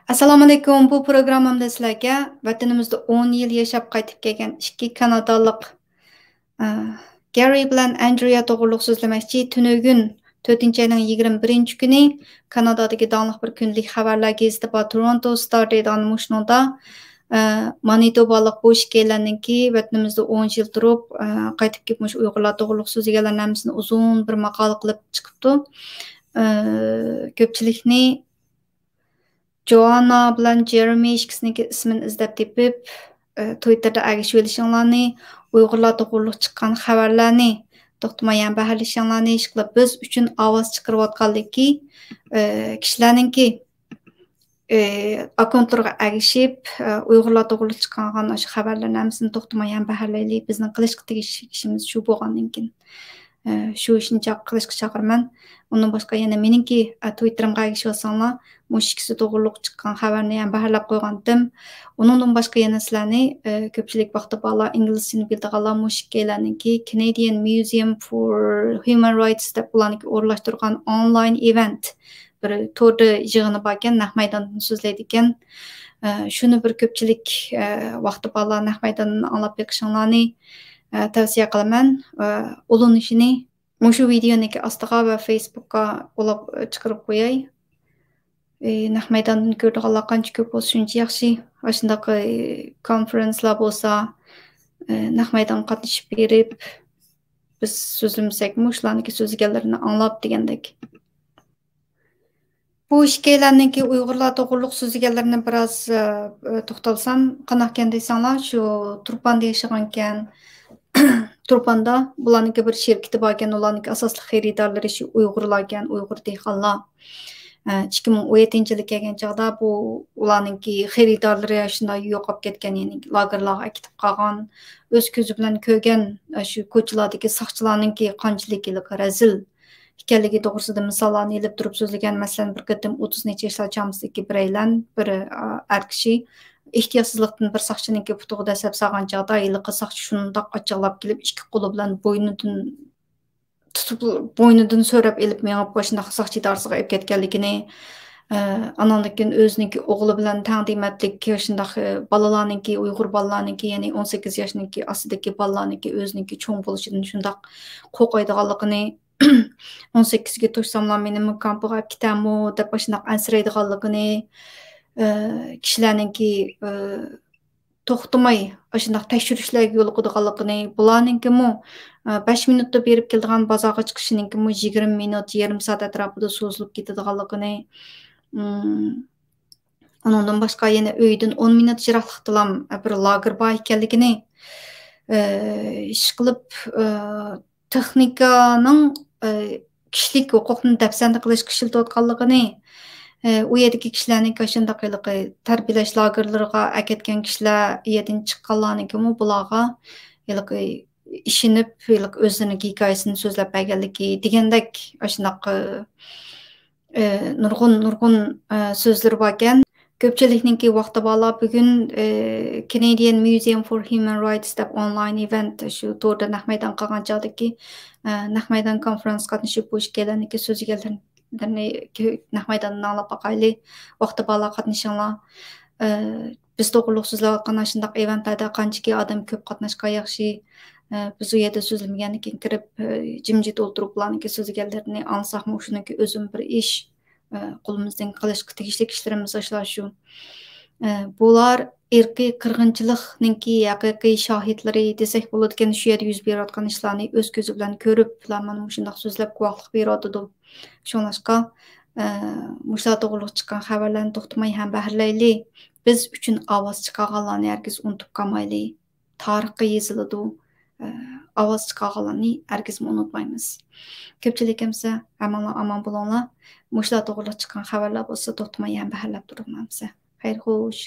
Assalomu alaykum. Bu programmamda sizlarga vatanimizda 10 yil yashab qaytib kelgan ikki kanadalik Gary bilan Andrea to'g'riliq so'zlamoqchi. Tunugun 4-ayning 21-kuni Kanadadagi donliq bir kunlik xabarlar gazeti bor Toronto Star deydigan mushnunda Manitobalik bu ishkelarninki vatanimizda 10 yil turib qaytib kelmiş Uyg'urlar to'g'riliq so'zlaganlar namusini uzun bir maqola qilib chiqibdi. Ko'pchilikni Joanna bilan Jeremy ikkisiniki ismini izlab tepib, Twitterda agishib olishinglarni, Uyg'urlar to'g'riliq chiqqan xabarlarni to'xtamayan baharlashinglarni ish qilib biz uchun ovoz chiqarayotganligi kishilarninki akkauntlarga agishib, Uyg'urlar to'g'riliq chiqqan o'sha xabarlarni hammasini to'xtamayan baharlaylik. Bizning qilishga tegishli ishimiz shu bo'lgandan keyin shu ishni qilishga chaqiraman. Undan boshqa yana meningki Twitterimga agishib olsanglar, mush ikkisi to'g'riliq chiqqan xabarni ham baharlab qo'ygandim. Undan boshqa yana sizlarni ko'pchilik vaqtda bolalar ingliz tilini biladiganlar mush ikkilarninki Canadian Museum for Human Rights deb ularniki o'rlashtirgan online event bir to'rda yig'ini bor ekan, naq maydondan so'zlaydi ekan. Shuni bir ko'pchilik vaqtda bolalar naq maydondan anglab beqishinglarni tavsiya qilaman. Ulanishini mushu videoniki ostiga va Facebookga ulab chiqarib qo'yay. Naq maydondan ko'radiganlar qancha ko'p bo'lsa shuncha yaxshi. Shundaq konferenslar bo'lsa, naq maydonga qatnashib berib, biz so'zlamasak, shularniki so'zlaganlarini anglab degandek. Bu ishkelarninki Uyg'urlar to'g'riliq so'zlaganlarini biroz to'xtalsam, qanaqkan desanglar, shu Turpanda yashagan ekan. Turpanda bularniki bir şirketi bor ekan, ularniki asosli xaridorlari shu Uyg'urlar ekan, Uyg'ur dehqonlar. 2017-yilga kelgan chog'da bu ularningki xaridorlari shunday yo'qolib ketgan, ya'ni lagerlarga ketib qolgan, o'z ko'zi bilan ko'rgan shu ko'chalardagi soqchilarningki qanchalik razil ekanligi to'g'risida misollarni ilib turib so'zlagan. Masalan, bir qatim 30 necha yoshlar chamizdagi biraylar, bir er kishi ehtiyotsizlikdan bir soqchininki putig'ida dasab solgan chog'da iliqi soqchi shundoq achchiqlab kelib ikki qo'li bilan bo'ynidan so'rab ilib mengib boshindaq soqchi idorasiga olib ketganligini, anandan keyin o'zininki o'g'li bilan taqdimotlik shundaq bolalarninki, Uyg'ur bolalarninki, ya'ni 18 yoshninki ostidagi bolalarninki o'zininki cho'ng bo'lishidan shundaq qo'rqaydiganligini 18ga to'shsamlar meni kampga olib ketami deb shundaq ansiraydiganligini, kishilarninki to'xtamay shundaq tekshirishlarga yo'l qo'ydiganligini, bularninkimi 5 minutda berib keladigan bozorga chiqishininkimi 20 minut, yarim soat atrofida so'zilib ketadiganligini, undan boshqa yana uydan 10 minut yiroqlikda bir lager bor ekanligini, ish qilib texnikaning kishilik huquqni dafsanda qilishga ishlatayotganligini, u yerdagi kishilarning shunday tarbiyalash lagerlariga aketgan kishilar yerdan chiqqanlarnikimi bularga ishinib o'zining hikoyasini so'zlab berganligi degandek shunday nurg'un so'zlar bor ekan. Ko'pchilikninki vaqti borlar bugun Canadian Museum for Human Rights deb online event shu to'rda naq maydon qilgan chog'dagi naq maydon konferens qatnashib bu ishlarniki so'zlaganlarni naq maydondan anglab boqayli. Vaqti borlar qatnashinglar. Biz to'g'riliq so'zlayotgan shunday eventlarda qanchaki odam ko'p qatnashgan yaxshi. Biz u yerda so'zlamagandan keyin kirib jimjit o'ltirib ularniki so'zlaganlarini ansaqmi shuniki o'zim bir ish qo'limizdan qilishga tegishli ishlarimiz shu. Bular irqiy qirg'inchilikninki haqiqiy shohidlari desak bo'ladigan, shu yerda yuz berayotgan ishlarni o'z ko'zi bilan ko'rib, mana shunday so'zlab guvohlik beradi. Shunlashqa mushlar to'g'riliq chiqqan xabarlarni to'xtamay ham baharlaylik. Biz uchun ovoz chiqarganlarni hargiz unutib qolmaylik. Tarixga yoziladi. Ovoz chiqarganlarni hargiz unutmaymiz. Ko'pchilik hamsa amon bo'linglar. Mushlar to'g'riliq chiqqan xabarlar bo'lsa to'xtamay ham baharlab turibman. Xayr xo'sh.